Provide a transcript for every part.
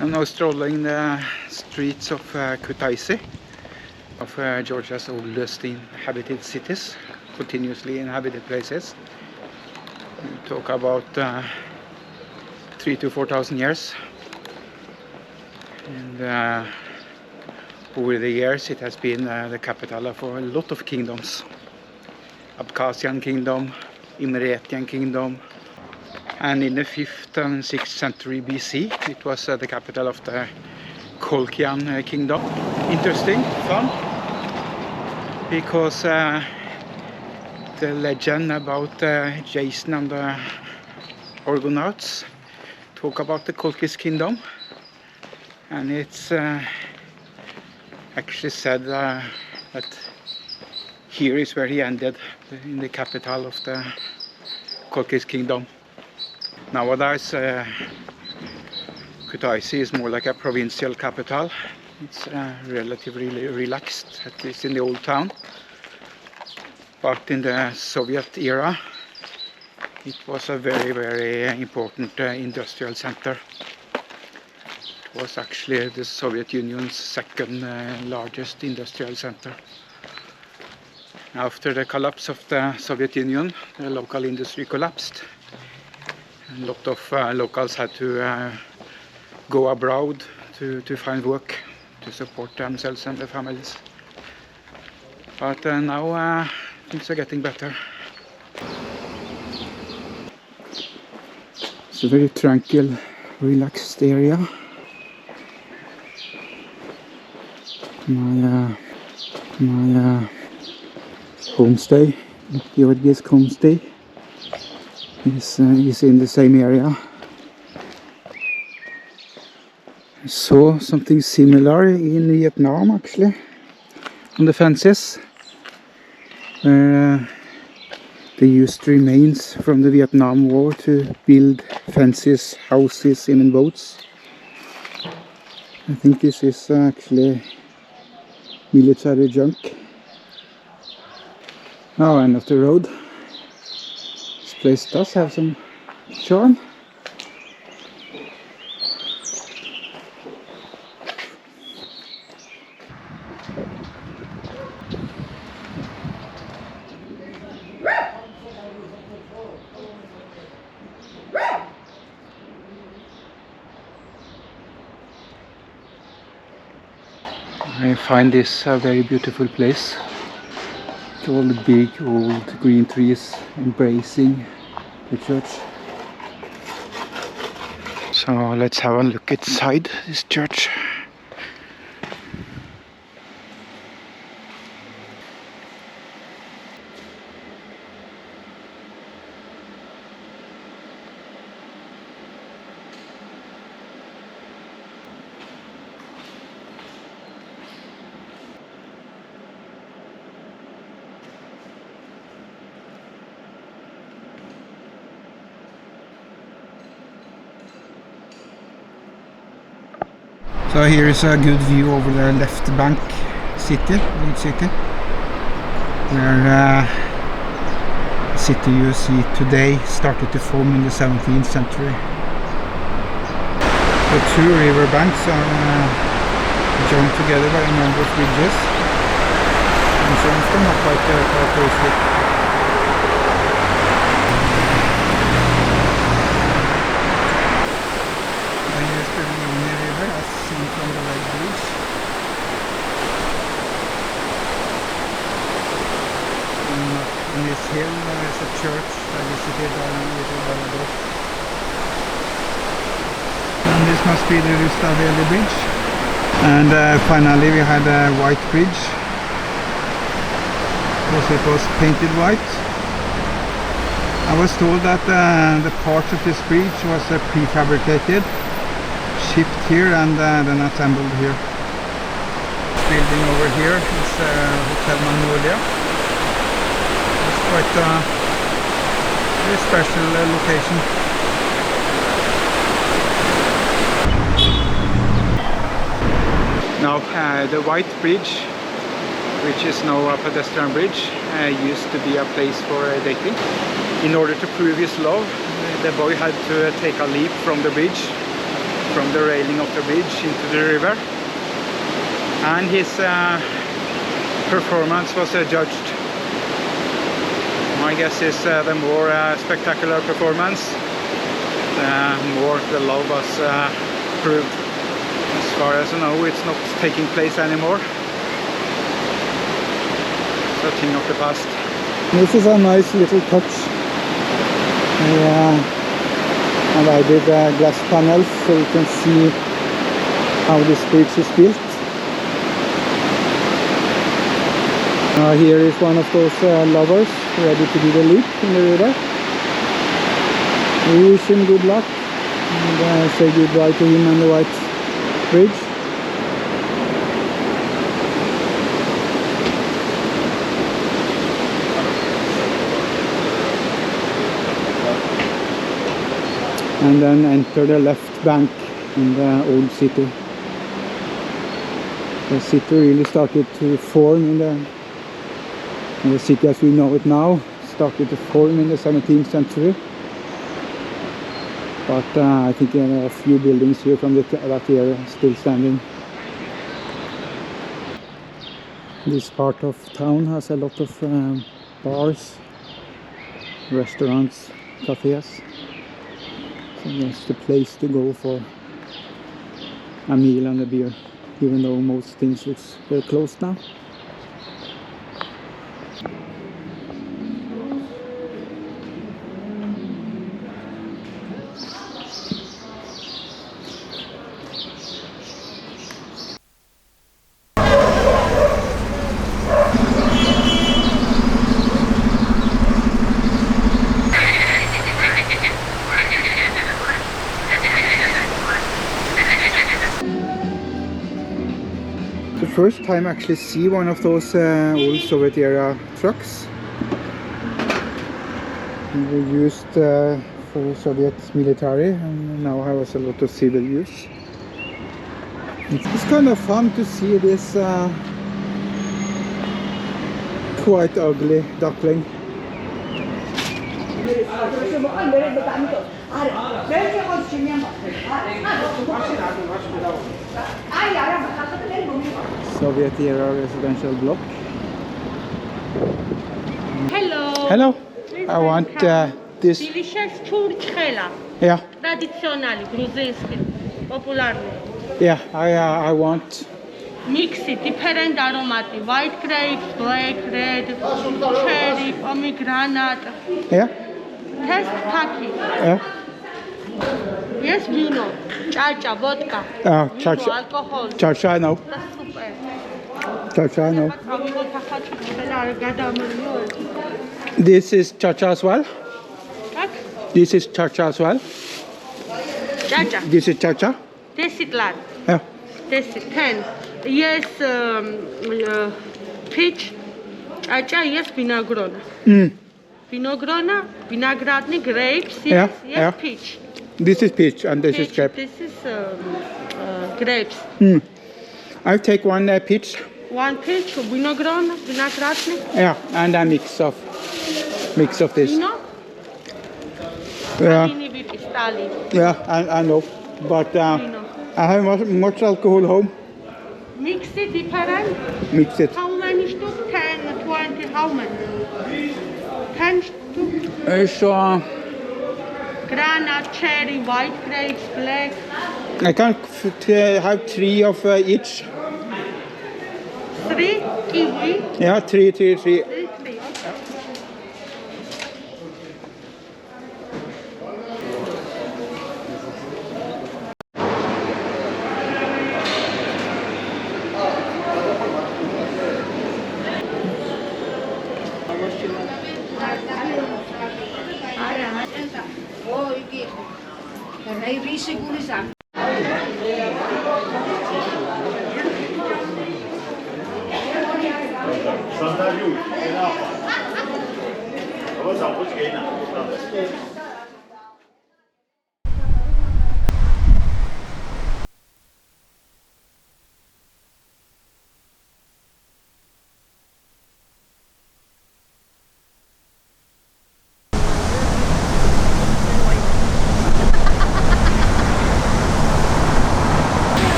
I'm now strolling the streets of Kutaisi, of Georgia's oldest inhabited cities, continuously inhabited places. We talk about 3,000 to 4,000 years, and over the years it has been the capital of a lot of kingdoms. Abkhazian kingdom, Imeretian kingdom, and in the 5th and 6th century BC it was the capital of the Colchian kingdom. Interesting, fun, because the legend about Jason and the Argonauts talk about the Colchis kingdom, and it's actually said that here is where he ended, in the capital of the Colchis kingdom. Nowadays Kutaisi is more like a provincial capital. It's relatively relaxed, at least in the old town. But in the Soviet era it was a very, very important industrial center. It was actually the Soviet Union's second largest industrial center. After the collapse of the Soviet Union, the local industry collapsed. A lot of locals had to go abroad to find work to support themselves and their families. But now things are getting better. It's a very tranquil, relaxed area. My homestay, Georgia's homestay, is in the same area. I saw something similar in Vietnam actually, on the fences, where they used remains from the Vietnam War to build fences, houses, even boats. I think this is actually military junk. Now end of the road. This place does have some charm. I find this a very beautiful place. All the big old green trees embracing the church. So let's have a look inside this church. So here is a good view over the left bank city, old city, where the city you see today started to form in the 17th century. The two river banks are joined together by a number of bridges, and some of them are quite characteristic. From the Red Bridge. On this hill there is a church I visited a little while ago. And this must be the Rustaveli bridge. And finally we had a white bridge, because it was painted white. I was told that the parts of this bridge was prefabricated, shipped here and then assembled here. This building over here is Hotel Magnolia. It's quite a very special location. Now the white bridge, which is now a pedestrian bridge, used to be a place for dating. In order to prove his love, the boy had to take a leap from the bridge from the railing of the bridge into the river, and his performance was judged. My guess is the more spectacular performance, the more the love was proved. As far as I know, it's not taking place anymore. It's a thing of the past. This is a nice little touch. And I did glass panels so you can see how this bridge is built. Here is one of those lovers ready to do the leap in the river. We wish him good luck and say goodbye to him on the white bridge. And then enter the left bank in the old city. The city really started to form in the city as we know it now started to form in the 17th century. But I think there are a few buildings here from that area still standing. This part of town has a lot of bars, restaurants, cafes. So that's the place to go for a meal and a beer, even though most things are closed now. First time I actually see one of those old Soviet era trucks. They were used for Soviet military and now has a lot of civil use. It's kind of fun to see this quite ugly duckling. Soviet era residential block. Hello. Hello. I want this. Delicious churchkhela. Yeah. Traditionally, gruzinski, popularly. Yeah. I want. Mix it, different aromatic. White grapes, black, red, cherry, pomegranate. Yeah. Taste taki. Yeah. Yes, vino, chacha, vodka. Chacha. Vino, alcohol. Chacha, I know. That's super. Chacha, I know. This is chacha as well. What? This is chacha as well. Chacha. This is chacha. 10 lari. Yeah. 10. Yes, peach. Chacha, yes, vinogrona. Vinogrona, vinagradni, grapes, yes, yeah. peach. This is peach and this Peach, is grape. this is grapes. I'll take one peach. One peach, vinogrona, vinagradni. Yeah, and a mix of this. Vino? Yeah. Malini with pistali. Yeah, I know, but Vino. I have much alcohol home. Mix it different. Mix it. How many stuk? 10, 20, how many? 10 stuk. So Granite, cherry, white grapes, black. I can have 3 of each. 3 kiwi. Yeah, 3. 3.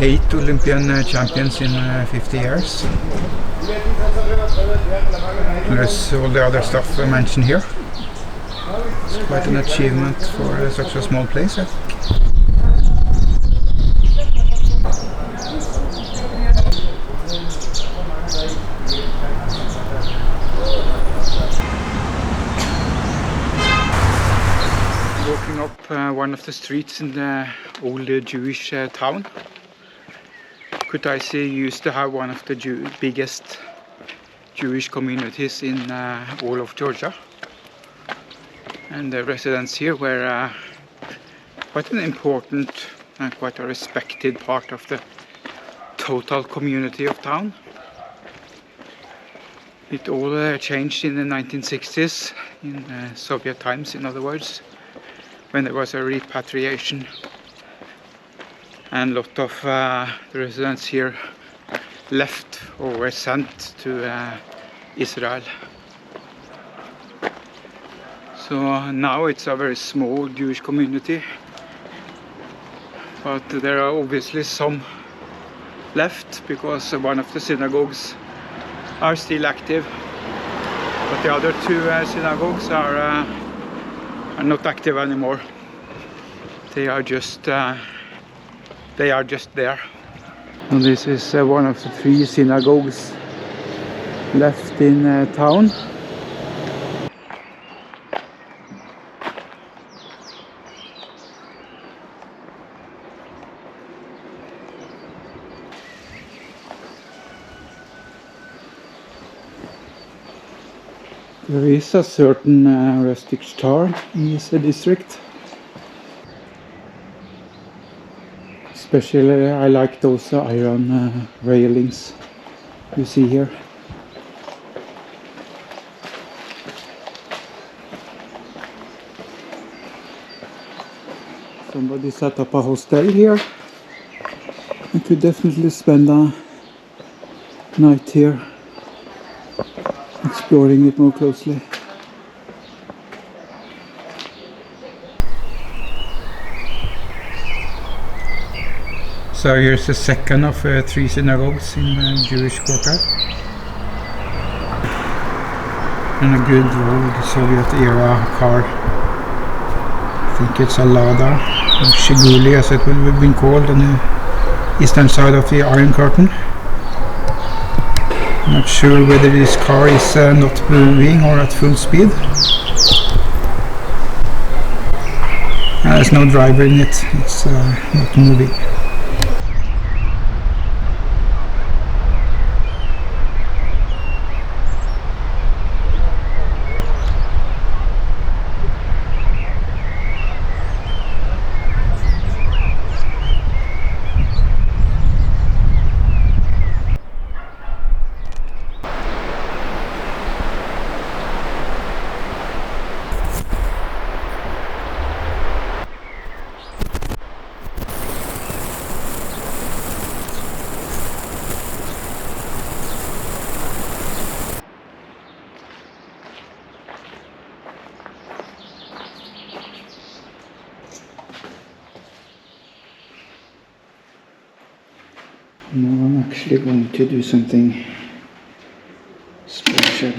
8 Olympian champions in 50 years. Plus all the other stuff I mentioned here. It's quite an achievement for such a small place, I think. Walking up one of the streets in the old Jewish town. Kutaisi used to have one of the biggest Jewish communities in all of Georgia. And the residents here were quite an important and quite a respected part of the total community of town. It all changed in the 1960s, in Soviet times in other words, when there was a repatriation. And a lot of the residents here left or were sent to Israel. So now it's a very small Jewish community, but there are obviously some left because one of the synagogues are still active, but the other two synagogues are not active anymore. They are just there. And this is one of the 3 synagogues left in town. There is a certain rustic charm in this district. Especially I like those iron railings you see here. Somebody set up a hostel here. I could definitely spend a night here, exploring it more closely. So here's the second of 3 synagogues in the Jewish quarter. And a good old Soviet era car. I think it's a Lada, or Shiguli as it would have been called, on the eastern side of the Iron Curtain. I'm not sure whether this car is not moving or at full speed. There's no driver in it, it's not moving. Now I'm actually going to do something special.